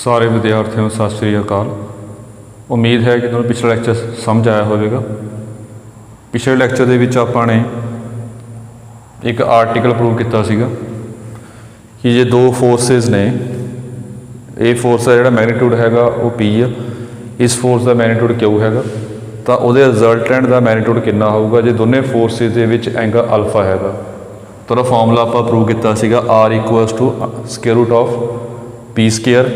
सारे विद्यार्थियों ਨੂੰ ਸਤਿ ਸ਼੍ਰੀ ਅਕਾਲ। उम्मीद है कि ਤੁਹਾਨੂੰ पिछला ਲੈਕਚਰ समझ आया होगा। पिछले ਲੈਕਚਰ ਦੇ ਵਿੱਚ ਆਪਾਂ ਨੇ एक आर्टिकल प्रूव किया ਸੀਗਾ कि जे दो फोर्सिस ने ये फोर्स का जो मैगनीट्यूड हैगा वो P है, इस फोर्स का मैगनीट्यूड Q हैगा, तो वो रिजल्टेंट का मैगनीट्यूड कितना होगा जे दोनों फोर्सिस के विच एंगल अल्फा हैगा। तो वह फॉर्मूला आप प्रूव किया सीगा R equals to square root of P square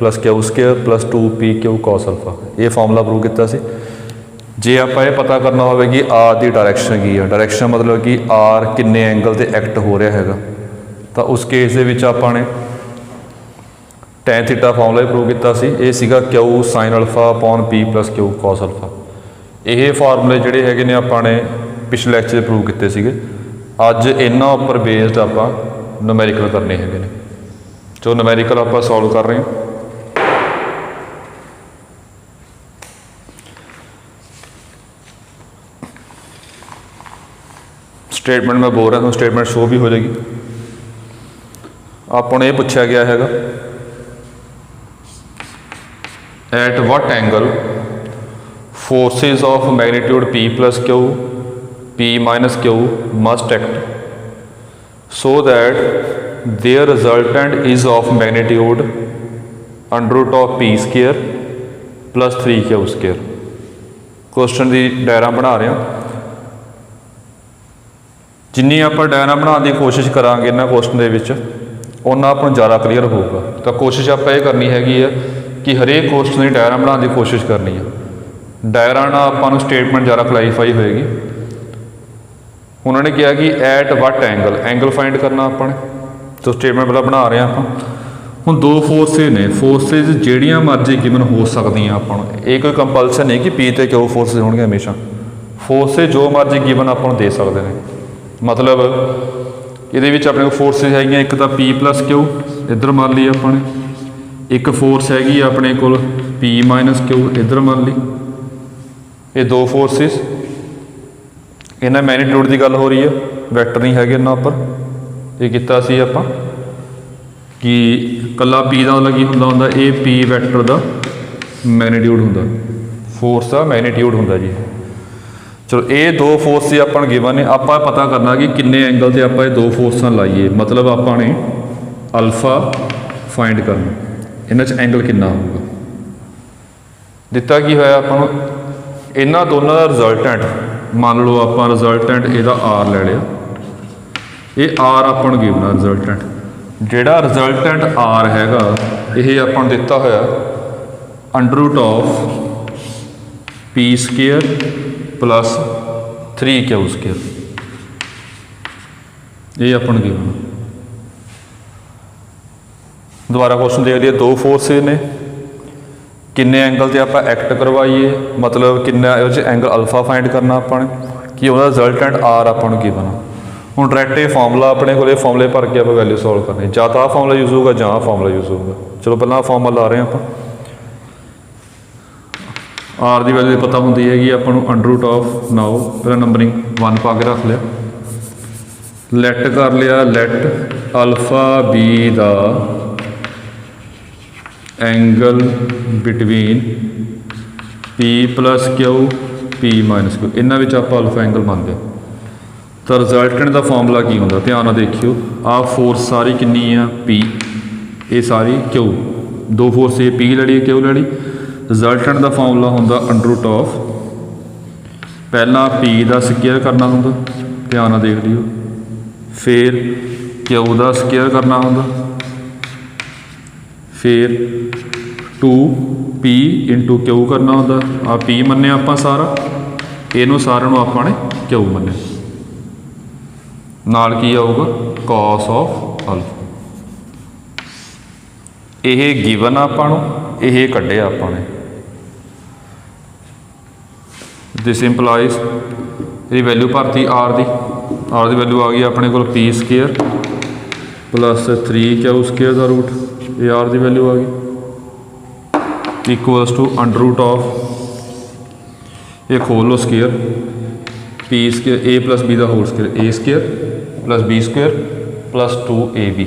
plus Q square plus 2PQ cos alpha. ये फॉर्मूला प्रूव किया सी। जे आप ये पता करना हो कि R की डायरैक्शन की है, डायरैक्शन मतलब कि R किन्ने एंगल से एक्ट हो रहा हैगा, तो उस केस के विच आपां ने टैन थीटा फॉर्मूला प्रूव किया सी। ये सीगा Q sin alpha upon P plus Q cos alpha. ये फार्मूले जिहड़े हैगे ने आपां ने पिछले लैक्चर प्रूव किए सीगे। अज इन्हां उपर बेस्ड आपां न्यूमैरिकल करने हैगे ने, जो न्यूमैरिकल आपां सॉल्व कर रहे हैं। स्टेटमेंट मैं बोल रहा हूँ, स्टेटमेंट शो भी हो जाएगी। आपको ये पूछा गया है at what angle forces of magnitude P plus Q P minus Q must act so that their resultant is of magnitude under root of P square plus 3Q square. Question की diagram बना रहे हैं। जिन्नी आप diagram बनाने की कोशिश करांगे इन्होंने क्वेश्चन के उन्ना आप ज़्यादा क्लीयर होगा। तो कोशिश आप ये करनी हैगी है कि हरेक क्वेश्चन की डायग्राम बनाने की कोशिश करनी है। डायग्राम आपको स्टेटमेंट ज़्यादा क्लैरीफाई होएगी। उन्होंने कहा कि at what angle, angle find करना आपने। तो स्टेटमेंट पहला बना रहे हैं आप। हुण दो फोर्सिस ने, फोर्सिस जिहड़ियां मर्जी गिवन हो सकदियां आपां नूं, ये कोई कंपलसन नहीं कि P ते Q फोर्सिस होणगे हमेशा। फोर्सिस जो मर्जी गिवन आपां नूं दे सकदे ने। मतलब ये अपने फोर्सिस है एक तो P प्लस Q इधर मान ली अपने, एक फोर्स हैगी अपने को P माइनस Q इधर मान ली। ये दो फोर्सिस इन्हें मैग्नीट्यूड की गल हो रही है, वैक्टर नहीं है इन्होंने उपर। ये किया सी आपां कि कला P का मतलब की होंदा ये P वैक्टर का मैग्नीट्यूड होंदा, फोर्स का मैग्नीट्यूड होंदा जी। चलो ये दो फोर्स अपन गिवन ने, आप पता करना कि किन्ने एंगल से आप दो फोर्सा लाइए। मतलब आपने अल्फा फाइंड करना, इन्होंने एंगल कितना होगा दिता की होया अपन इन्हों दोनों का रिजल्टेंट मान लो आप रिजल्टेंट यदा R ले लिया। ये R अपन गिवन रिजल्टेंट, जोड़ा रिजल्टेंट R हैगा ये अपन दिता होया under root of P square plus 3Q square. ये अपन गिवन। दोबारा क्वेश्चन देख लिया। दो फोर्सिस ने, किन्ने एंगल से आप एक्ट करवाइए, मतलब किन्ना एंगल अल्फा फाइंड करना अपन कि वह रिजल्टेंट R अपन गिवन। हुण डायरैक्ट ये फॉर्मूला अपने को फॉर्मूले भर के आप वैल्यू सॉल्व करनी, ਜਾਂ ਤਾਂ फॉर्मूला यूज होगा ਜਾਂ फॉर्मूला यूज होगा। चलो पहला फॉर्मूला ला रहे हैं आप। R की वैल्यू पता होंगी है अपन अंडर रूट ऑफ नाउ पहला नंबरिंग 1 पा के रख लिया, लैट कर लिया, let alpha be the angle between P plus Q P minus Q। इन्होंने आप अल्फा एंगल मानते। तो रिजल्टेंट का फॉर्मूला की होंगे, ध्यान ਨਾਲ देखियो। आ फोर्स सारी कितनी है P, ये सारी Q। दो फोर्स ये P लड़ी Q लड़ी। रिजल्टेंट का फॉर्मूला होंगे अंडर रूट ऑफ पहला P का स्केयर करना होंगे, ध्यान ਨਾਲ देख लियो, फिर Q का स्केयर करना होंगे, फिर 2P इंटू Q करना होंगे। आ P मन्ने आप सारा, इनू सारे आपने Q मन्ने, नाल की आऊगा cos ऑफ अल्फा। यह गिवन आपां यह कढ़े आपने। दिस इंप्लाइज ये वैल्यू भरती R की वैल्यू आ गई अपने को P square plus 3Q square का रूट, ये R की वैल्यू आ गई equals to under root of, ये खोल लो square P square A plus B का whole square A square plus B square plus 2AB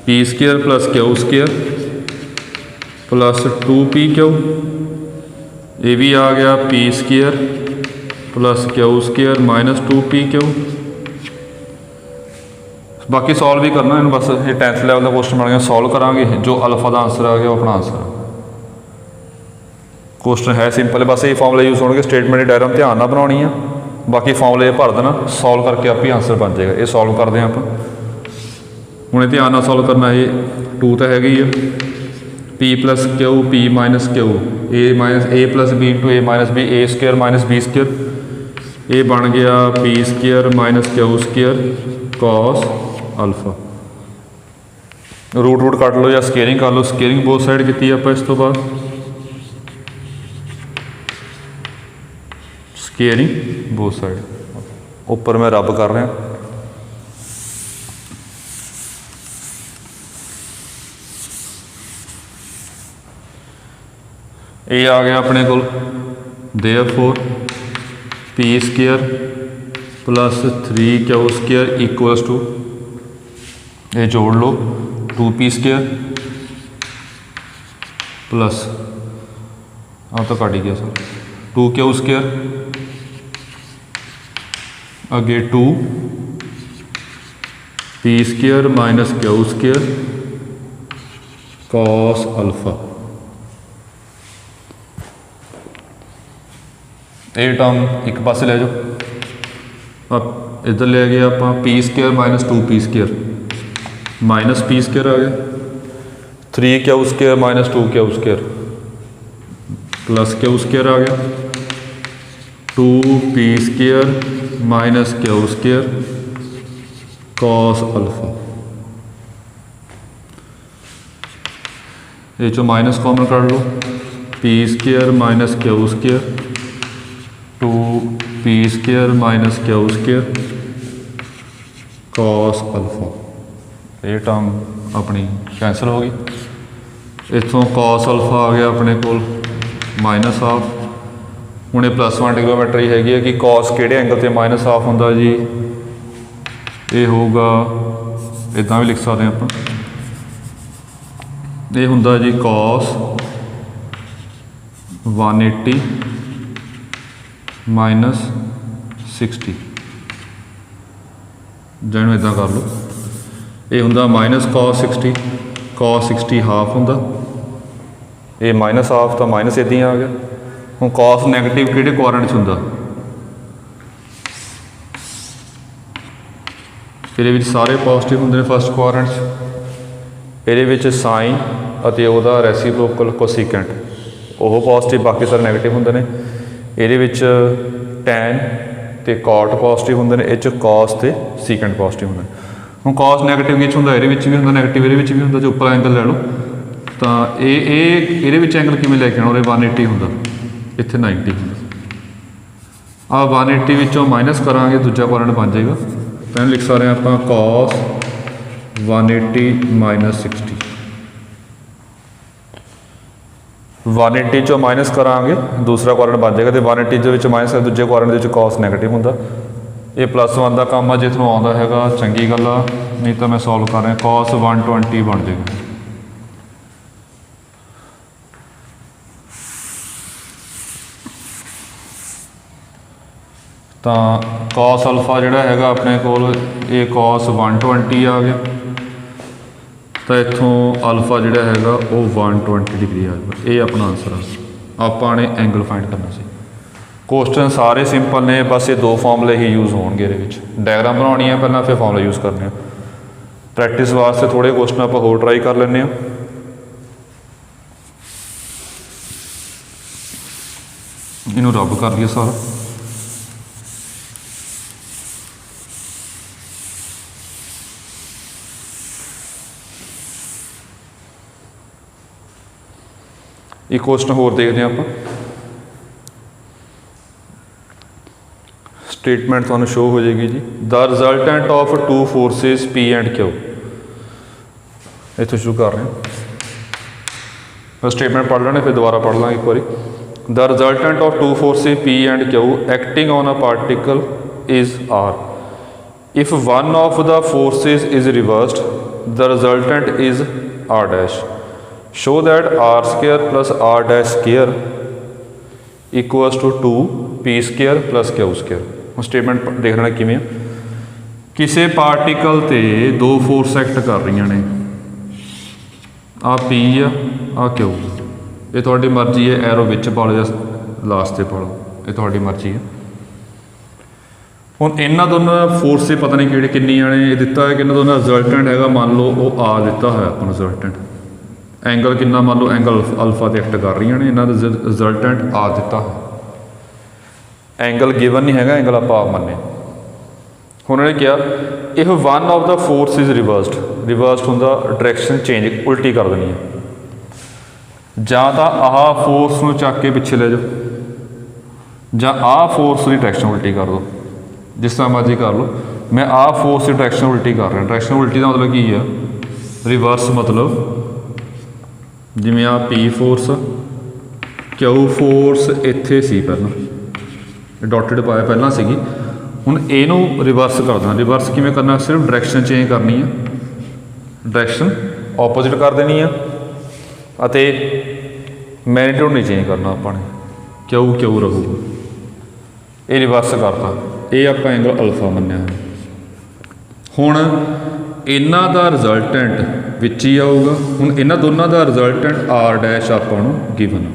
P square plus Q square plus 2pq, ये भी आ गया p square plus q square minus 2pq। बाकी solve भी करना इन, बस ये 10th लैवल का क्वेश्चन बन गया, सॉल्व करांगे जो अल्फा का आंसर आ गया वो अपना आंसर। क्वेश्चन है सिंपल, बस ये फॉर्मूले यूज होंगे, स्टेटमेंट की डायग्राम ध्यान ना बनानी है, बाकी फॉर्मूले भर देना, सॉल्व करके आप ही आंसर बन जाएगा। ये सॉल्व करते हैं आप हूँ, ध्यान ना सॉल्व करना। ये 2 तो हैगी है, p plus Q p minus Q a plus b into a minus b, a square minus b square, ये बन गया p square minus Q square cos alpha. Root cut लो या स्केयरिंग कर लो, स्केयरिंग बोथ साइड की आप इस तो बाद स्केयरिंग बोथ साइड, ऊपर मैं रब कर रहा। ये आ गया अपने को therefore p square plus 3q square equals to, ये जोड़ लो 2p स्केयर प्लस, अब तो कट ही गया सर, 2q स्केयर अगे 2p square minus q square cos alpha. ये टर्म एक पासे ले जाओ, अब इधर ले गए आप p square minus 2p square minus p square आ गया, 3q square minus 2q square plus q square आ गया, 2p square minus q square cos alpha. ये जो माइनस कॉमन कर लो, p square minus q square 2p square minus q square cos alpha. ये term अपनी कैंसल हो गई। इतों कॉस अल्फा आ गया अपने को माइनस हाफ। हूँ प्लस 1 ट्रिग्नोमेट्री हैगी है कि कॉस किहड़े एंगल से माइनस हाफ होंदा जी, ये होगा इदा भी लिख सकते हैं आप, ये होंदा जी कॉस 180 माइनस 60, जैन इदा कर लो, ये होंदा माइनस कॉस 60, कॉस 60 हाफ होंदा, ये माइनस हाफ तो माइनस इदा ही आ गया। हूँ कॉस नैगेटिव किहड़े क्वाड्रेंट च हुंदा, ये सारे पॉजिटिव होंदे फस्ट क्वाड्रेंट च, ये साइन अते उहदा रेसिप्रोकल कोसीकेंट वो पॉजिटिव, बाकी सारे नैगेटिव होंदे ने। ये टैन ते कॉट पॉजिटिव होंदे ने, ये कॉस ते सीकेंट पॉजिटिव होंदे ने। हूँ कॉस नैगेटिव किस होंदा, ये भी होंदा नैगेटिव, ये भी होंदा, जो उपर एंगल ले लो तो ये एंगल किवें लैके आना, 180 होंदा, इत्थे 90 होंदा। आ 180 विचों माइनस करांगे दूजा क्वाड्रेंट बन जाएगा, पहले लिख सकते हैं आप कॉस 180 माइनस 60, 180 चो माइनस करांगे दूसरा क्वाड्रेंट बन जाएगा, तो 180 के माइनस दूजे क्वाड्रेंट कॉस नैगेटिव होंदा। ये प्लस 1 का काम है, जिसनों आउंदा हैगा चंगी गल आ, नहीं तो मैं सॉल्व कर रहा, कॉस 120 बन जाएगा। तो कॉस अल्फा जिहड़ा हैगा अपने कोल ये कॉस 120 आ गया, तो इत्थों अल्फा जिहड़ा हैगा वो 120 डिग्री आ गया। ये अपना आंसर आ, आपां ने एंगल फाइंड करना सी। क्वेश्चन सारे सिंपल ने, बस ये 2 फॉर्मूले ही यूज़ होणगे। ये डायग्राम बनानी है पहला, फिर फॉर्मूला यूज़ करने। प्रैक्टिस वास्ते थोड़े क्वेश्चन आप होर ट्राई कर लें। इनू रब कर दिए सारा। एक क्वेश्चन होर देखते हैं आप। स्टेटमेंट तुहानूं शो हो जाएगी जी, the resultant of 2 forces P and Q। इतों शुरू कर रहे हैं, स्टेटमेंट पढ़ लेने फिर दोबारा पढ़ लाँगे एक बारी। The resultant of 2 forces P and Q acting on a particle is R। If one of the forces is reversed the resultant is R dash. Show that R square plus R dash square equals to 2 P square plus Q square. ਹੁਣ statement ਦੇਖ ਲੈਣਾ ਕਿਵੇਂ ਆ। ਕਿਸੇ particle ਤੇ ਦੋ force act ਕਰ ਰਹੀਆਂ ਨੇ, ਆ ਪੀ ਆ ਕਿਊ। ਇਹ ਤੁਹਾਡੀ ਮਰਜ਼ੀ ਹੈ, ਐਰੋ ਵਿੱਚ ਪਾ ਲਓ ਜਾਂ ਲਾਸਟ ਤੇ ਪਾ ਲਓ, ਇਹ ਤੁਹਾਡੀ ਮਰਜ਼ੀ ਹੈ। ਹੁਣ ਇਹਨਾਂ ਦੋਨਾਂ ਦਾ ਫੋਰਸ ਤੇ ਪਤਾ ਨਹੀਂ ਕਿਹੜੇ ਕਿੰਨੀਆਂ ਨੇ, ਇਹ ਦਿੱਤਾ ਹੈ ਕਿ ਇਹਨਾਂ ਦੋਨਾਂ ਦਾ ਰਿਜ਼ਲਟੈਂਟ ਹੈਗਾ, ਮੰਨ ਲਓ ਉਹ ਆ ਦਿੱਤਾ ਹੋਇਆ ਆਪਾਂ ਨੂੰ ਰਿਜ਼ਲਟੈਂਟ। ਐਂਗਲ ਕਿੰਨਾ, ਮੰਨ ਲਓ ਐਂਗਲ ਅਲਫਾ ਤੇ ਐਕਟ ਕਰ ਰਹੀਆਂ ਨੇ, ਇਹਨਾਂ ਦਾ ਰਿਜ਼ਲਟੈਂਟ ਆ ਦਿੱਤਾ ਹੋਇਆ। ਐਂਗਲ ਗਿਵਨ ਨਹੀਂ ਹੈਗਾ, ਐਂਗਲ ਆਪਾਂ ਆਪ ਮੰਨੇ। ਹੁਣ ਉਹਨੇ ਕਿਹਾ if one of the force is reversed ਹੁੰਦਾ, ਡਾਇਰੈਕਸ਼ਨ ਚੇਂਜ, ਉਲਟੀ ਕਰ ਦੇਣੀ ਹੈ। ਜਾਂ ਤਾਂ ਆਹ ਫੋਰਸ ਨੂੰ ਚੱਕ ਕੇ ਪਿੱਛੇ ਲੈ ਜਾਓ, ਜਾਂ ਆਹ ਫੋਰਸ ਦੀ ਡਾਇਰੈਕਸ਼ਨ ਉਲਟੀ ਕਰ ਦਿਓ, ਜਿਸ ਤਰ੍ਹਾਂ ਮਰਜ਼ੀ ਕਰ ਲਓ। ਮੈਂ ਆਹ ਫੋਰਸ ਦੀ ਡਾਇਰੈਕਸ਼ਨ ਉਲਟੀ ਕਰ ਰਿਹਾ। ਡਾਇਰੈਕਸ਼ਨ ਉਲਟੀ ਦਾ ਮਤਲਬ ਕੀ ਆ, ਰਿਵਰਸ, ਮਤਲਬ ਜਿਵੇਂ ਆਹ ਪੀ ਫੋਰਸ, ਕਿਊ ਫੋਰਸ ਇੱਥੇ ਸੀ ਪਹਿਲਾਂ, ਡੋਟਡ ਪਾਇਆ ਪਹਿਲਾਂ ਸੀਗੀ, ਹੁਣ ਇਹਨੂੰ ਰਿਵਰਸ ਕਰਦਾ। ਰਿਵਰਸ ਕਿਵੇਂ ਕਰਨਾ, ਸਿਰਫ ਡਾਇਰੈਕਸ਼ਨ ਚੇਂਜ ਕਰਨੀ ਆ, ਡਾਇਰੈਕਸ਼ਨ ਆਪੋਜ਼ਿਟ ਕਰ ਦੇਣੀ ਆ, ਅਤੇ ਮੈਗਨੀਟਿਊਡ ਨਹੀਂ ਚੇਂਜ ਕਰਨਾ ਆਪਾਂ ਨੇ, ਕਿਊ ਰਹੂਗਾ। ਇਹ ਰਿਵਰਸ ਕਰਤਾ, ਇਹ ਆਪਾਂ ਐਂਗਲ ਅਲਫਾ ਮੰਨਿਆ ਹੈ। ਹੁਣ ਇਹਨਾਂ ਦਾ ਰਿਜ਼ਲਟੈਂਟ ਵਿੱਚ ਹੀ ਆਊਗਾ। ਹੁਣ ਇਹਨਾਂ ਦੋਨਾਂ ਦਾ ਰਿਜ਼ਲਟੈਂਟ ਆਰ ਡੈਸ਼ ਆਪਾਂ ਨੂੰ ਗਿਵਨ।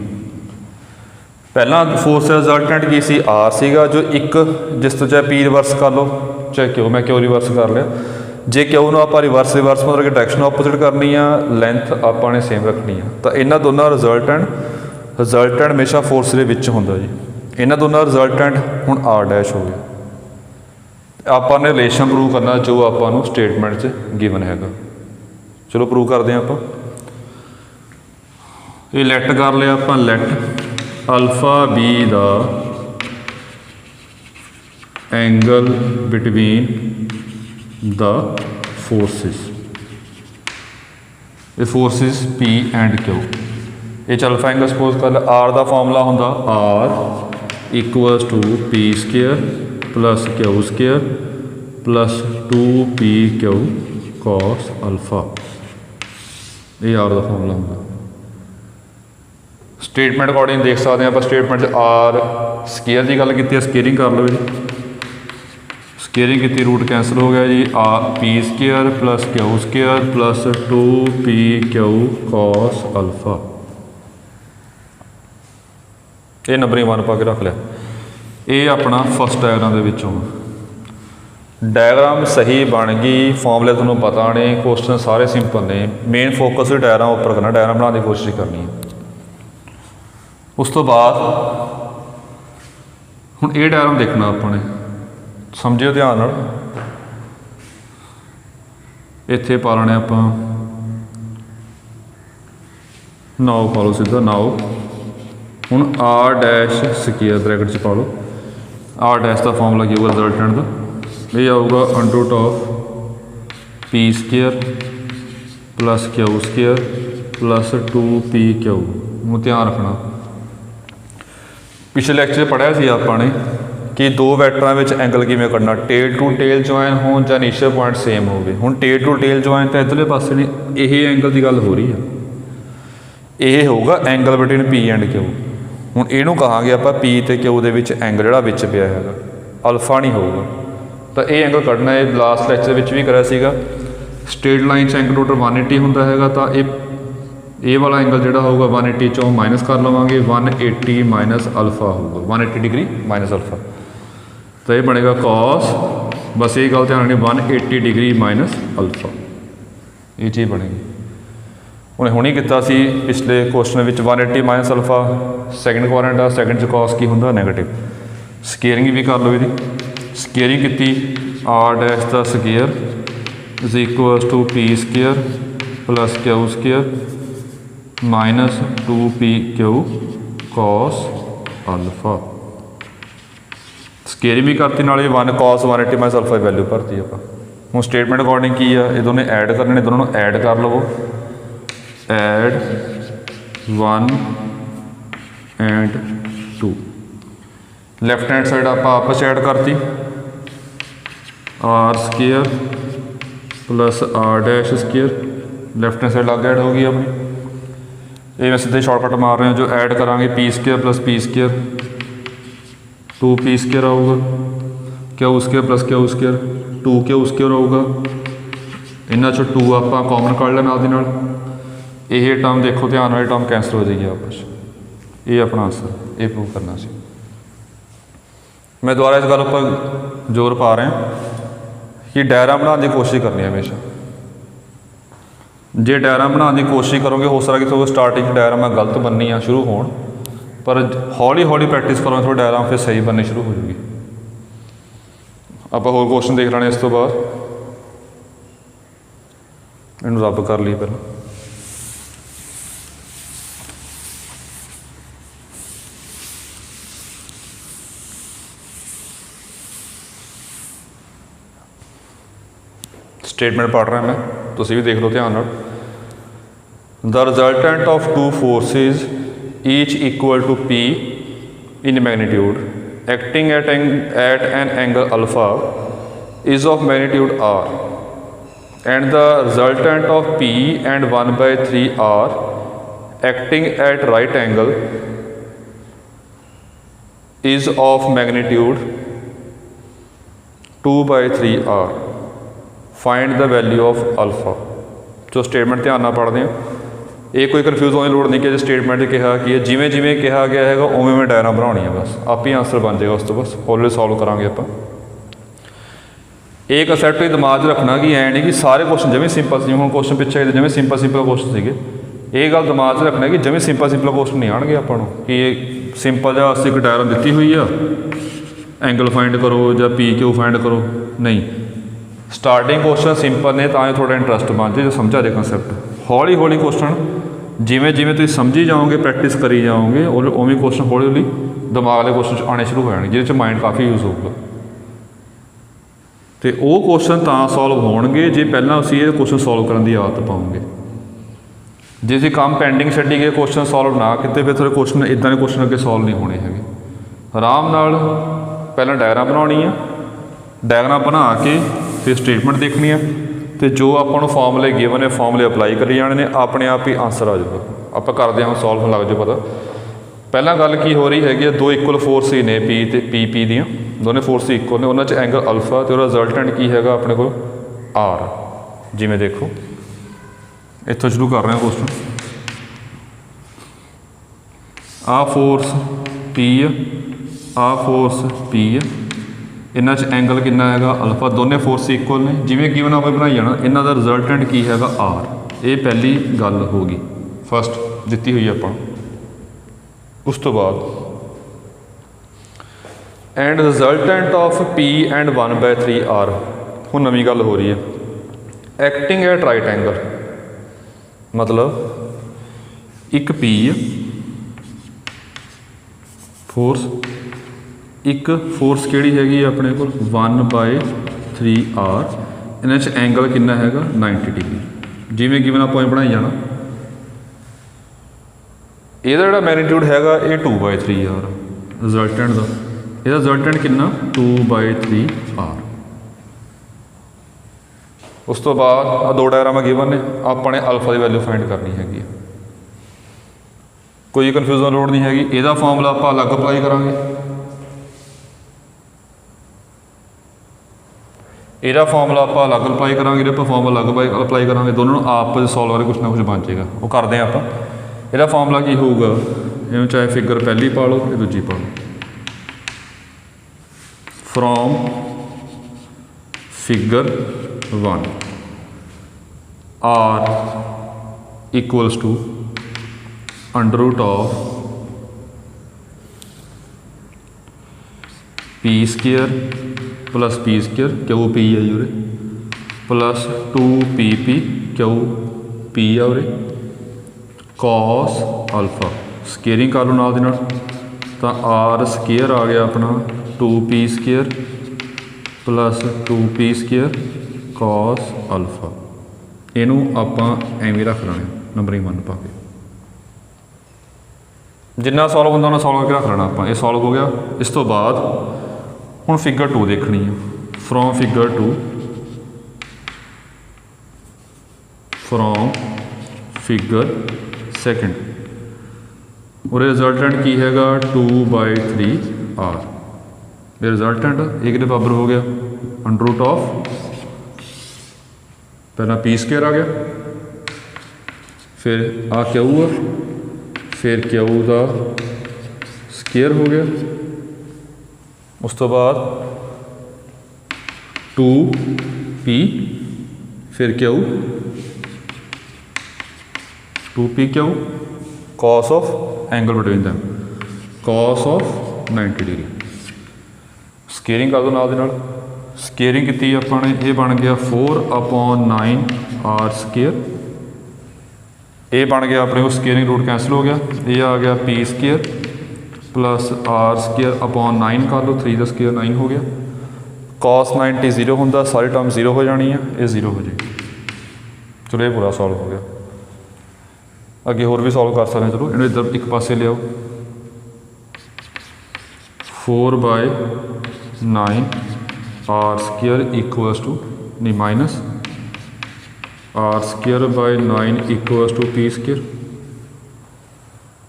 ਪਹਿਲਾਂ ਫੋਰਸ ਦਾ ਰਿਜ਼ਲਟੈਂਟ ਕੀ ਸੀ, ਆਰ ਸੀਗਾ, ਜੋ ਇੱਕ ਜਿਸ ਤੋਂ ਚਾਹੇ ਪੀ ਰਿਵਰਸ ਕਰ ਲਓ, ਚਾਹੇ ਕਿਉਂ, ਮੈਂ ਕਿਉਂ ਰਿਵਰਸ ਕਰ ਲਿਆ। ਜੇ ਕਿਉਂ ਨੂੰ ਆਪਾਂ ਰਿਵਰਸ ਮਤਲਬ ਕਿ ਡਾਇਰੈਕਸ਼ਨ ਆਪੋਜ਼ਿਟ ਕਰਨੀ ਆ, ਲੈਂਥ ਆਪਾਂ ਨੇ ਸੇਮ ਰੱਖਣੀ ਆ, ਤਾਂ ਇਹਨਾਂ ਦੋਨਾਂ ਰਿਜ਼ਲਟੈਂਟ ਹਮੇਸ਼ਾ ਫੋਰਸ ਦੇ ਵਿੱਚ ਹੁੰਦਾ ਜੀ। ਇਹਨਾਂ ਦੋਨਾਂ ਦਾ ਰਿਜ਼ਲਟੈਂਟ ਹੁਣ ਆਰ ਡੈਸ਼ ਹੋ ਗਿਆ। ਆਪਾਂ ਨੇ ਰਿਲੇਸ਼ਨ ਪ੍ਰੂਵ ਕਰਨਾ ਜੋ ਆਪਾਂ ਨੂੰ ਸਟੇਟਮੈਂਟ 'ਚ ਗਿਵਨ ਹੈਗਾ। ਚਲੋ ਪ੍ਰੂਵ ਕਰਦੇ ਹਾਂ ਆਪਾਂ। ਇਹ ਲੈਟ ਕਰ ਲਿਆ ਆਪਾਂ, let alpha be the angle between the forces. ਇਹ ਫੋਰਸਿਸ ਪੀ ਐਂਡ ਕਿਊ। ਇਹ 'ਚ ਅਲਫਾ ਐਂਗਲ ਸਪੋਜ਼ ਕਰ ਲਿਆ। ਆਰ ਦਾ ਫਾਰਮੂਲਾ ਹੁੰਦਾ R equals to P square plus Q square plus 2 PQ cos alpha. ਇਹ ਆਰ ਦਾ ਫਾਰਮੂਲਾ ਹੁੰਦਾ। ਸਟੇਟਮੈਂਟ ਅਕੋਰਡਿੰਗ ਦੇਖ ਸਕਦੇ ਹਾਂ ਆਪਾਂ, ਸਟੇਟਮੈਂਟ 'ਚ ਆਰ ਸਕੇਅਰ ਦੀ ਗੱਲ ਕੀਤੀ ਹੈ, ਸਕੇਅਰਿੰਗ ਕਰ ਲਓ ਜੀ। ਸਕੇਅਰਿੰਗ ਕੀਤੀ, ਰੂਟ ਕੈਂਸਲ ਹੋ ਗਿਆ ਜੀ। P square plus Q square plus 2 PQ cos alpha. ਇਹ ਨੰਬਰ 1 ਪਾ ਕੇ ਰੱਖ ਲਿਆ। ਇਹ ਆਪਣਾ ਫਸਟ ਡਾਇਗਰਾਮ ਦੇ ਵਿੱਚੋਂ ਡਾਇਗਰਾਮ ਸਹੀ ਬਣ ਗਈ। ਫਾਰਮੂਲੇ ਤੁਹਾਨੂੰ ਪਤਾ ਨੇ, ਕੁਐਸਚਨ ਸਾਰੇ ਸਿੰਪਲ ਨੇ। ਮੇਨ ਫੋਕਸ ਵੀ ਡਾਇਗਰਾਮ ਉੱਪਰ ਕਰਨਾ, ਡਾਇਗਰਾਮ ਬਣਾਉਣ ਦੀ ਕੋਸ਼ਿਸ਼ ਕਰਨੀ ਹੈ। ਉਸ ਤੋਂ ਬਾਅਦ ਹੁਣ ਇਹ ਡਾਇਗਰਾਮ ਦੇਖਣਾ ਆਪਾਂ ਨੇ, ਸਮਝਿਓ ਧਿਆਨ ਨਾਲ। ਇੱਥੇ ਪਾ ਲੈਣੇ ਆਪਾਂ 9 ਪਾ ਲਓ ਸਿੱਧਾ 9। ਹੁਣ ਆਰ ਡੈਸ਼ ਸਕੇਅਰ ਬ੍ਰੈਕਟ 'ਚ ਪਾ ਲਓ। ਆਰ ਡੈਸ਼ ਦਾ ਫਾਰਮੂਲਾ ਕੀ ਹੋਊਗਾ ਰਿਜ਼ਲਟੈਂਟ ਦਾ, ਇਹ ਆਊਗਾ under of P square plus Q square plus 2 PQ। ਨੂੰ ਧਿਆਨ ਰੱਖਣਾ, ਪਿਛਲੇ ਲੈਕਚਰ 'ਚ ਪੜ੍ਹਿਆ ਸੀ ਆਪਾਂ ਨੇ ਕਿ ਦੋ ਵੈਕਟਰਾਂ ਵਿੱਚ ਐਂਗਲ ਕਿਵੇਂ ਕੱਢਣਾ, ਟੇਲ ਟੂ ਟੇਲ ਜੁਆਇਨ ਹੋਣ ਜਾਂ ਇਨੀਸ਼ੀਅਲ ਪੁਆਇੰਟ ਸੇਮ ਹੋਵੇ। ਹੁਣ ਟੇਲ ਟੂ ਟੇਲ ਜੁਆਇਨ ਤਾਂ ਇੱਧਰਲੇ ਪਾਸੇ ਨੇ, ਇਹ ਐਂਗਲ ਦੀ ਗੱਲ ਹੋ ਰਹੀ ਆ। ਇਹ ਹੋਊਗਾ ਐਂਗਲ ਬਿਟਵੀਨ ਪੀ ਐਂਡ ਕਿਊ। ਹੁਣ ਇਹਨੂੰ ਕਹਾਂਗੇ ਆਪਾਂ ਪੀ ਅਤੇ ਕਿਊ ਦੇ ਵਿੱਚ ਐਂਗਲ ਜਿਹੜਾ ਵਿੱਚ ਪਿਆ ਹੈਗਾ, ਅਲਫਾ ਨਹੀਂ ਹੋਊਗਾ। ਤਾਂ ਇਹ ਐਂਗਲ ਕੱਢਣਾ, ਇਹ ਲਾਸਟ ਲੈਕਚਰ ਵਿੱਚ ਵੀ ਕਰਿਆ ਸੀਗਾ। ਸਟੇਟ ਲਾਈਨ 'ਚ ਐਂਗਲ ਟੋਟਲ 180 ਹੁੰਦਾ ਹੈਗਾ, ਤਾਂ ਇਹ ਵਾਲਾ ਐਂਗਲ ਜਿਹੜਾ ਹੋਊਗਾ 180 ਚੋਂ ਮਾਈਨਸ ਕਰ ਲਵਾਂਗੇ, 180 ਮਾਈਨਸ ਅਲਫਾ ਹੋਊਗਾ, 180 ਡਿਗਰੀ ਮਾਈਨਸ ਅਲਫਾ। ਤਾਂ ਇਹ ਬਣੇਗਾ cos, ਬਸ ਇਹ ਗੱਲ ਧਿਆਨ ਰੱਖਣੀ, 180 ਡਿਗਰੀ ਮਾਈਨਸ ਅਲਫਾ, ਇਹ ਚੀਜ਼ ਬਣੇਗੀ। ਉਹਨੇ ਹੁਣੇ ਕੀਤਾ ਸੀ ਪਿਛਲੇ ਕੁਐਸਚਨ ਵਿੱਚ 180 ਮਾਈਨਸ ਅਲਫਾ, ਸੈਕਿੰਡ ਕੁਆਡਰੈਂਟ ਆ, ਸੈਕਿੰਡ 'ਚ cos ਕੀ ਹੁੰਦਾ, ਨੈਗੇਟਿਵ। ਸਕੇਅਰਿੰਗ ਵੀ ਕਰ ਲਓ ਇਹਦੀ। ਸਕੇਅਰਿੰਗ ਕੀਤੀ, ਆਰ ਡੈਸ਼ ਦਾ square is equals to P square plus Q square minus 2 PQ cos alpha. Squaring ਵੀ ਕਰਤੀ, ਨਾਲੇ 1 cos 180 ਮਾਈਨਸ ਅਲਫਾ ਦੀ ਵੈਲਿਊ ਭਰਤੀ ਆਪਾਂ। ਹੁਣ ਸਟੇਟਮੈਂਟ ਅਕੋਰਡਿੰਗ ਕੀ ਆ, ਇਹ ਦੋਨੇ ਐਡ ਕਰਨੇ ਨੇ, ਦੋਨਾਂ ਨੂੰ ਐਡ ਕਰ ਲਵੋ। Add 1 and 2। Left hand side ਆਪਾਂ ਆਪਸ 'ਚ ਐਡ ਕਰਤੀ, R square plus R dash square. Left hand side ਲੱਗ ਐਡ ਹੋ ਗਈ ਆਪਣੀ। ये मैं सीधे शॉर्टकट मार रहे हैं, जो ऐड करांगे P square plus P square 2 P square आऊगा, Q square plus Q square 2 Q square आऊगा। इन्हों चो 2 आप कॉमन कर लेना आदि नाल, ये टर्म देखो ध्यान वाली टर्म कैंसल हो जाएगी आपस। ये अपना आंसर ये प्रूव करना सी। मैं दोबारा इस गल पर जोर पा रहा कि डायग्राम बनाने की कोशिश करनी है हमेशा। जे डायग्राम बनाने की कोशिश करोगे, हो सकता कि थोड़ा स्टार्टिंग डायग्राम गलत बननी आ शुरू हो, पर हौली हौली प्रैक्टिस करोगे थोड़ा डायग्राम फिर सही बननी शुरू हो जाएगी। आप होर क्वेश्चन देख लेने इस तो बाद, इन्हूं रब कर ली पहले। स्टेटमेंट पढ़ रहा मैं, तुम भी देख लो ध्यान नाल। The resultant of 2 forces each equal to P in magnitude acting at an angle alpha is of magnitude R, and the resultant of P and 1/3 R acting at right angle is of magnitude 2/3 R. Find the value of alpha। जो statement ध्यान नाल पढ़ते हैं, ये कोई confuse होने की लोड़ नहीं कि स्टेटमेंट कहा कि जिमें जिमें कहा गया है उवें मैं डायग्राम बनानी है, बस आप ही आंसर बन जाएगा। उस तो बस हौली सॉल्व करांगे आप। एक कंसैप्ट ही दिमाग 'च रखना कि ऐ नहीं कि सारे क्वेश्चन जिमें सिंपल जिवें हम क्वेश्चन पिछे जिमें सिंपल क्वेश्चन सीगे, ये गल दिमाग 'च रखना कि जिमें सिंपल क्वेश्चन नहीं आएंगे आपको कि सिंपल जहा असीं एक डायग्राम दी हुई आ, एंगल फाइंड करो या पी क्यू फाइंड करो, नहीं। स्टार्टिंग क्वेश्चन सिंपल ने तो थोड़ा इंटरस्ट बन जाए, जो समझा जाए कंसैप्ट। हौली हौली क्वेश्चन जिमें जिमें तुम समझी जाओगे, प्रैक्टिस करी जाओगे, और उवें क्वेश्चन हौली हौली दिमाग वाले क्वेश्चन आने शुरू हो जाने, जिहदे माइंड काफ़ी यूज होगा। तो वो क्वेश्चन तो सॉल्व होणगे जे पहलां असीं ये क्वेश्चन सॉल्व करने की आदत पाओगे। जे असीं काम पेंडिंग छड्डी गए, क्वेश्चन सॉल्व ना किते, फिर थोड़े क्वेश्चन इदां दे क्वेश्चन अगे सॉल्व नहीं होने हैगे। आराम नाल पहलां डायग्राम बनाउणी है, डायग्राम बना के फिर स्टेटमेंट देखनी है, तो जो आपको फॉर्मूले गिवन है फॉर्मूले अप्लाई करी जाने ने, अपने आप ही आंसर आ जाएगा। आप करते हैं सॉल्व लग जाए पता। पहला गल की हो रही है, 2 इक्वल फोर्स ही ने पी तो पी दियाँ दोनों फोर्स इक्वल ने, उन्होंने एंगल अल्फा तो रिजल्टेंट की है अपने को आर। जिमें देखो इतों शुरू कर रहे हैं क्वेश्चन। आ फोर्स पी आ फोर्स पी इन्हां एंगल कितना है अल्फा, दोनों फोर्स इक्वल ने। जिमें गिवन आप बनाई जाना, इन्हां दा रिजल्टेंट की है आर। ये पहली गल होगी, फस्ट दिती हुई अपन। उस तो बाद and resultant of P and 1/3 R. हुण नवीं गल हो रही है, एक्टिंग एट राइट एंगल, मतलब एक पी फोर्स, एक फोर्स किहड़ी हैगी अपने को 1/3 आर। इन्हां एंगल कितना है 90 डिग्री। जिमें गिवन आप बनाई जाना, ਇਹਦਾ ਜਿਹੜਾ मैग्नीट्यूड हैगा ये 2/3 आर रिजल्टेंट का। ਇਹਦਾ रिजल्टेंट कितना 2/3 आर। उस तो बाद आ 2 डायग्राम गिवन ने, आपने अल्फा की वैल्यू फाइंड करनी हैगी। कोई कन्फ्यूजन लोड़ नहीं हैगी। ਇਹਦਾ फॉर्मूला आप अलग अप्लाई करांगे, ਇਹਦਾ फॉर्मूला आप अलग अप्लाई करांगे, ਇਹਦਾ फॉर्मूला अलग अप्लाई करांगे। दोनों आप सॉल्व करके कुछ ना कुछ बन जाएगा। वो करते हैं आप। ਇਹਦਾ फॉर्मूला की होगा, इवें चाहे फिगर पहली पा लो या दूजी पा लो। From figure 1 R equals to under root of P square plus P square, क्यों पी है उरे, प्लस 2PP क्यों पी है उरे, कॉस अल्फा स्केयरिंग कर लो नाल दी नाल, तो आर स्केयर आ गया अपना 2P square plus 2P square cos alpha. इनू आपां एवें रख लेना नंबरिंग 1 पा के, जिन्ना सॉल्व होंदा उन्ना सॉल्व करके रख लेना आपां। ये सॉल्व हो गया। इस तो बाद हुण फिगर 2 देखनी है। फ्रॉम फिगर 2 फ्रॉम फिगर 2 उरे रिजल्टेंट की हैगा 2/3 आर। ये रिजल्टेंट ये कितने बराबर हो गया अंडर रूट ऑफ पहला पी स्केयर आ गया, फिर आ क्यू आ, फिर क्यू का स्केयर हो गया, उस तो बाद 2p फिर Q 2pq cos of angle between them cos of 90 degree. Squaring कर दो नाल दे नाल। स्केयरिंग की अपने ये बन गया 4/9 आर स्केयर। ये बन गया अपने को स्केयरिंग रूट कैंसिल हो गया, ये आ गया P square plus R square upon 9 कर लो, 3 का स्केयर 9 हो गया। कॉस 90 0 होंगे, सारी टर्म 0 हो जानी है, ये 0 हो जाएगी। चलो ये पूरा सॉल्व हो गया। अगे होर भी सॉल्व कर सकते हैं। चलो इन्हें इधर एक पासे ले आओ। 4/9 आर स्केयर इक्वल्स टू नहीं minus R square by 9 equals to P square.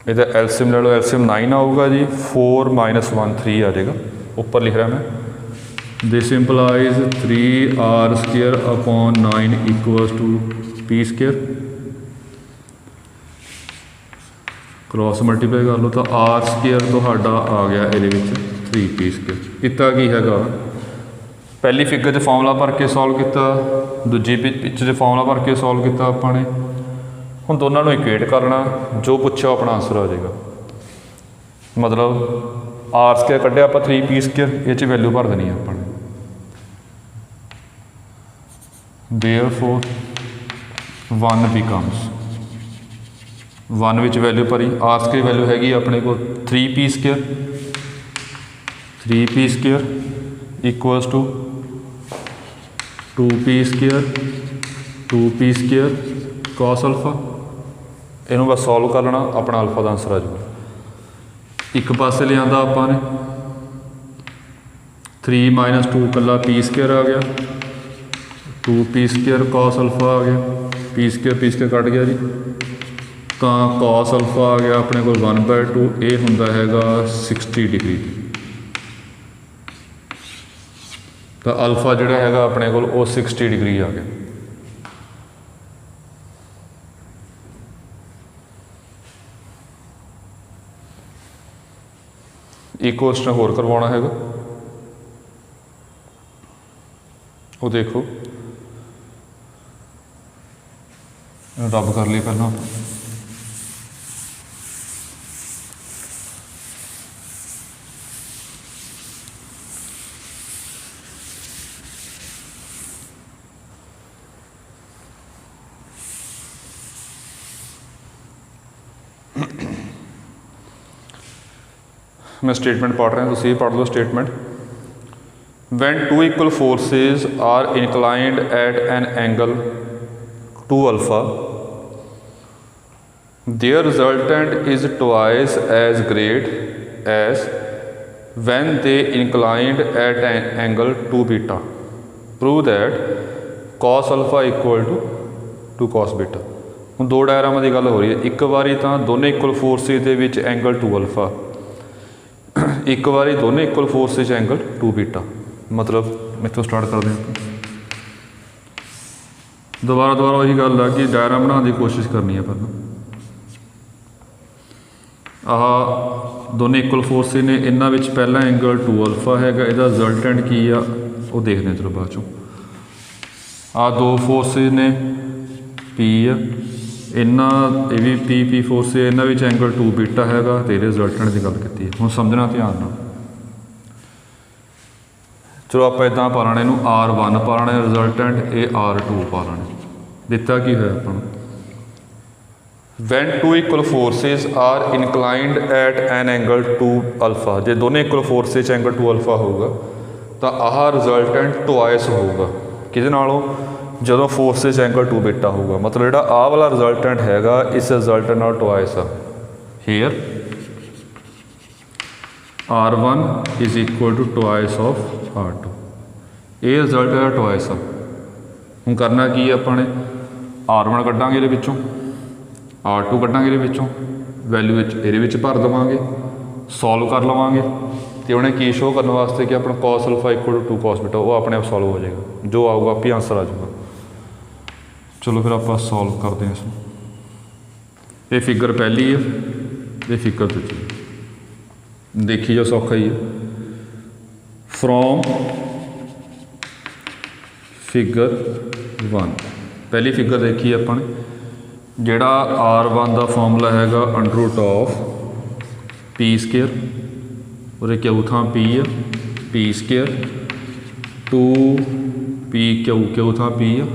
इधर एलसीएम ले लो, एलसीएम 9 आऊगा जी, 4 - 1 3 आ जाएगा। ऊपर लिख रहा मैं this implies 3r square upon 9 equals to P square. Cross multiply कर लो तो आर स्केयर तो आ गया ये 3p स्केयर। इतना की है पहली फिगर 'च फॉर्मूला भर के सॉल्व किया, दूजी पिच फॉर्मूला भर के सॉल्व किया अपने। हम दोनों को इक्वेट करना, जो पूछा अपना आंसर आ जाएगा। मतलब आर स्केयर कढ़िया आप 3p स्केयर, ये वैल्यू भर देनी है अपने। देयरफॉर 1 बिकम्स 1 विच वैल्यू भरी, आर स्केयर वैल्यू हैगी अपने को 3p square. 3p square equals to 2p square 2p square cos alpha. इनू बस सॉल्व कर लेना, अपना अल्फा का आंसर आ जाएगा। एक पासे लिया आपने 3 - 2 कला पी स्केयर आ गया, 2p स्केयर कॉस अल्फा आ गया, पी स्केयर कट गया जी, तो कॉस अल्फा आ गया अपने को 1/2। ये होंदा हैगा 60 डिग्री। तो अल्फा जोड़ा है अपने को 60 डिग्री आ गया। एक क्वेश्चन होर करवाना है, वो देखो रब कर लिए पहला। मैं स्टेटमेंट पढ़ रहा, तुम पढ़ लो statement. When 2 equal forces are inclined at an angle 2 alpha, their resultant is twice as great as when they inclined at an angle 2 beta. Prove that cos alpha equal to cos beta. हम दो डायग्रामां की गल हो रही है। एक बारी तो दोनों इक्वल फोर्सेज के विच एंगल 2 अल्फा, एक बारी दोनों इक्वल फोर्सेज एंगल 2 बीटा। मतलब इतों स्टार्ट करते हैं। दोबारा वही गल है कि डायग्राम बनाने की कोशिश करनी है। पहला आह दोनों इक्वल फोर्सेज ने, इन्हों में पहला एंगल 2 अल्फा है, इसका रिजल्टेंट की आ वो देखते हैं। चलो बाद चो आ दो फोर्सेज ने पी है, इन्ना ये भी पी फोर्स है, इन्हों में एंगल 2 बीटा है, तो रिजल्टेंट की गल की है। हम समझना ध्यान ना। चलो आप इदा पा लेना, इनू R1 पा लेना रिजल्टेंट, ये R2 पा लेना। दिता की है अपन when 2 equal forces are inclined at an angle 2 alpha. जो दोनों इक्वल फोर्सेज एंगल 2 अल्फा होगा तो आह रिजल्टेंट ट्वाइस होगा कि जो फोर्सेज एंगल 2 बीटा होगा। मतलब जो आ वाला रिजल्टेंट हैगा इस रिजल्टेंट नाल ट्वाइस आ। Here R1 is equal to twice of R2। ये रिजल्ट है ट्वाइस आ। हम करना की अपने R1 कड्डांगे ये R2 कड्डांगे ये वैल्यू ये भर देवांगे, सॉल्व कर लवांगे तो उन्हें की शो करने वास्ते कि अपना cos alpha equal to 2 cos beta वो अपने आप सॉल्व हो जाएगा, जो आऊगा आप ही आंसर आ जाऊगा। चलो फिर आप सॉल्व करते हैं इसमें। ये फिगर पहली है, ये फिगर दूजी, देखी जो सौखा ही है। फ्रॉम फिगर 1 पहली फिगर देखी अपन, जोड़ा R1 का फॉर्मूला हैगा under root of P square, और क्यू थां पी है, P square 2 P Q, Q थां पी है,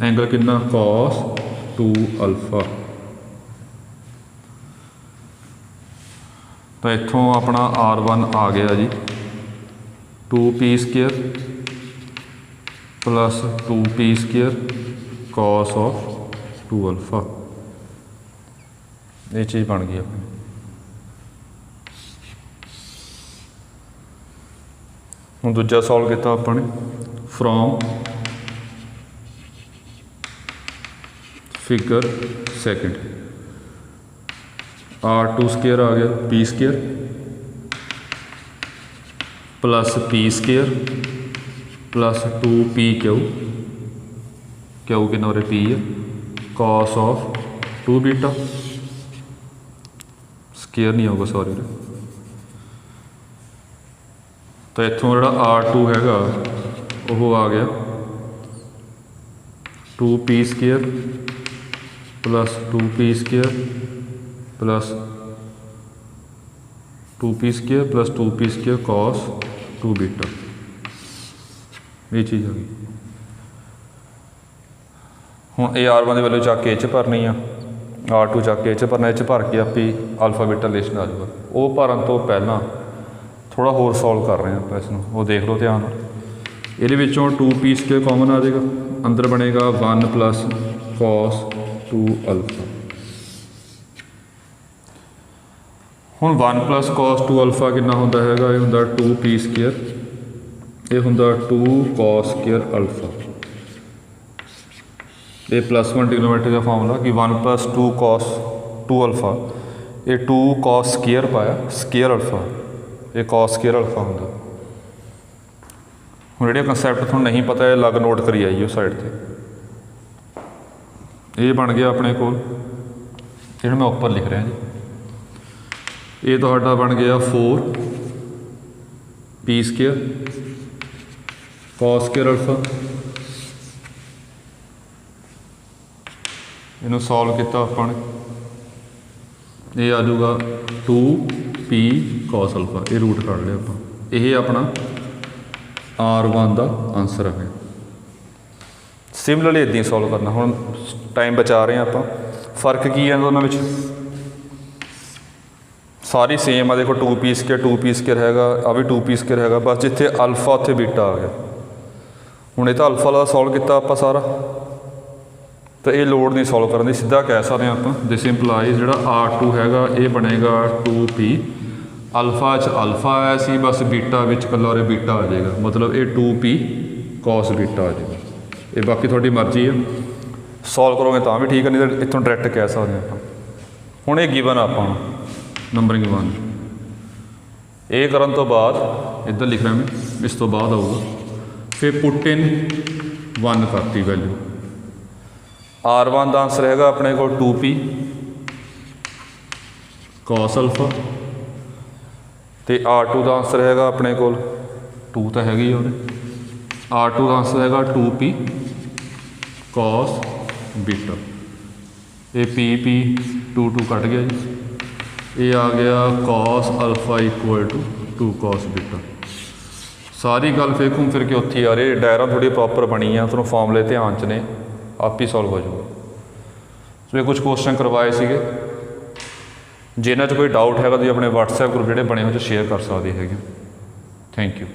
एंगल कितना कॉस 2 अल्फा। तो इत्थों अपना R1 आ गया जी 2 P square plus 2 P square cos of 2 alpha, ये चीज़ बन गई अपनी। हुण दूजा सॉल्व किया अपने, from figure second R2 square आ गया P square plus P square plus 2 P Q, Q कितना हो रहा पी है, कॉस ऑफ 2 बीटा, स्केयर नहीं होगा सॉरी। तो इत्थों जो R2 हैगा वो आ गया 2 P square plus 2 P square plus 2 P square plus 2 P square cos 2 beta, ये चीज़ आ गई। हुण ये R1 की वैल्यू चक के च भरनी आ, R2 चक के च भरना, ये भर के आप ही अल्फा बीटा लिस्ट आ जाऊगा। वो भरन तो पहला थोड़ा होर सॉल्व कर रहे हैं आप इसनूं, वो देख लो ध्यान। ये 2 पी स्केयर कॉमन आ जाएगा, अंदर बनेगा 1 प्लस कॉस 2 अल्फा। हुण 1 प्लस कॉस 2 अल्फा कितना होंदा हैगा, ये हुंदा 2 पी स्केयर, ये हुंदा 2 कॉस स्केयर अल्फा। ये +1 ट्रिग्नोमेट्री का फॉर्मूला कि 1 प्लस 2 कॉस 2 अल्फा, ये 2 कॉस स्केयर पाया स्केयर अल्फा, ये कॉस स्केयर अल्फा होंदा। हुण जिहड़े कंसैप्ट तुहानूं नहीं पता है अलग नोट करी आइए साइड ते। ये बन गया अपने कोल, जिहड़ा मैं उपर लिख रहा जी, ये तुहाडा बन गया 4 P square cos square alpha. इनू सॉल्व किया अपन, ये आ जाऊगा 2 पी कॉस अल्फा, ये रूट कढ़ लिया आप, ये अपना R1 का आंसर आ गया। सिमिलरली इदां ही सॉल्व करना। हुण टाइम बचा रहे हैं आप। फर्क की है दोनों में, सारी सेम आ, देखो 2 पी स्केयर हैगा, आ भी 2 पी स्केयर हैगा, बस जिथे अल्फा उत्थे बीटा आ गया। हुण ये तो अल्फा वाला सॉल्व किया आप सारा, तो ये लोड़ नहीं सॉल्व करने, सीधा कह सकते हैं आप दिस इंप्लाइज जो R2 हैगा ये बनेगा 2 पी, अल्फा च अल्फा आया सी, बस बीटा विच कल्ला और बीटा आ जाएगा, मतलब ये 2 पी कॉस बीटा आ जाएगा। ये बाकी थोड़ी मर्जी है, सॉल्व करोगे तो भी ठीक है, नहीं तो इतों डायरैक्ट कह सकते हैं आप। हुण ये गिवन आप नंबरिंग 1, ये करन तो बाद इधर लिख रहा मैं, इस तो बाद आऊगा, फिर पुट इन 1 करती वैल्यू। R1 का आंसर हैगा अपने को 2 पी कॉस अल्फा, तो R2 का आंसर हैगा अपने को 2 तो हैगी और R2 का आंसर हैगा 2 पी कॉस बीटा। ये पी 2 कट गया जी, ये आ गया cos alpha equal to 2 cos beta. सारी गल फिर घूम फिर के उत्थे आ रही, डायरा थोड़ी प्रॉपर बनी है, तुहानूं फॉर्मूले ध्यान च ने, आप ही सॉल्व हो जाऊगा। सो ये कुछ क्वेश्चन करवाए सीगे, जिन्हां च कोई डाउट हैगा तुसीं अपने WhatsApp ग्रुप जिहड़े बने हो शेयर कर सकदे हैगे। Thank you.